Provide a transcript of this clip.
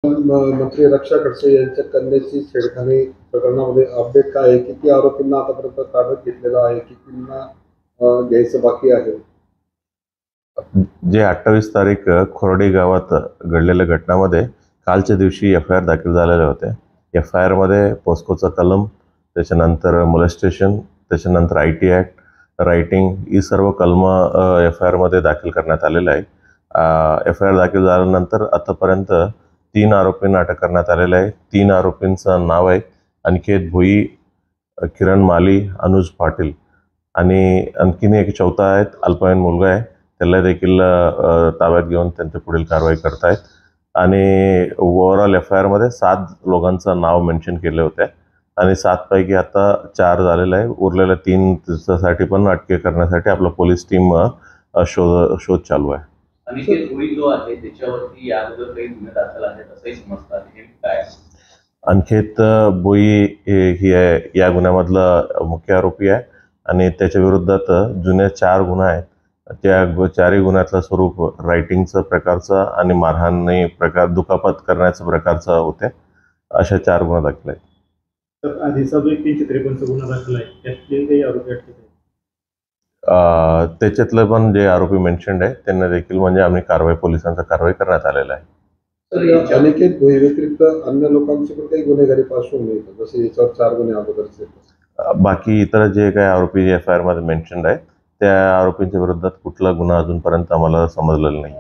मंत्री रक्षा खडसे यांच्या कन्याची छेडखानी प्रकरणामध्ये अपडेट काय आहे? किती आरोपींना आतापर्यंत ताब्यात घेतलेलं आहे? कितींना घ्यायचं बाकी आहे? जे 28 तारीख खोर्डी गावात घडलेल्या घटनामध्ये कालच्या दिवशी FIR दाखल झालेले होते. FIR मध्ये पोस्कोचा कलम, त्याच्यानंतर मोलेस्टेशन, त्याच्यानंतर IT ॲक्ट, रायटिंग ही सर्व कलमं FIR मध्ये दाखल करण्यात आलेलं आहे. FIR दाखल झाल्यानंतर आतापर्यंत 3 आरोपींना अटक करण्यात आलेलं आहे. 3 आरोपींचं नाव आहे अनिकेत भोई, किरण माली, अनुज पाटील आणि आणखीन एक चौथा आहे अल्पवयीन मुलगा आहे. त्याला देखील ताब्यात घेऊन त्यांच्या पुढील कारवाई करतायत. आणि ओव्हरऑल FIR मध्ये 7 लोकांचं नाव मेन्शन केले होते आणि 7 पैकी आता 4 झालेलं आहे. उरलेल्या 3 साठी पण अटके करण्यासाठी आपला पोलीस टीम शोध चालू आहे. अनिकेत भोई जो आहे त्याच्यावरती याअगोदर काही गुन्हे दाखल आहेत असंही समजतात, हे काय? अनिकेत भोई ही या गुन्ह्यामधला मुख्य आरोपी आहे आणि त्याच्या विरोधात जुने 4 गुन्हे आहेत. त्या 4ही गुन्ह्यातलं स्वरूप रायटिंगचं प्रकारचं आणि मारहाणी प्रकार, दुखापत करण्याचं प्रकारचं होते. अशा 4 गुन्हे दाखल आहेत. तर आधीचा जो 353 गुन्हा दाखल आहे त्यातले काही आरोपी अटकेत आहेत? त्याच्यातलं पण जे आरोपी मेन्शन्ड आहे त्यांना देखील म्हणजे आम्ही पोलिसांचा कारवाई करण्यात आलेला आहे. तर अनिकेत भोई व्यतिरिक्त अन्य लोकांची पण काही गुन्हेगारी पार्श्वभूमी आहे, जसे याच्यावर 4 गुन्हे अगोदरचे. बाकी इतर जे काही आरोपी FIR मध्ये मेन्शन्ड आहेत त्या आरोपींच्या विरोधात कुठला गुन्हा अजूनपर्यंत आम्हाला समजलेला नाही.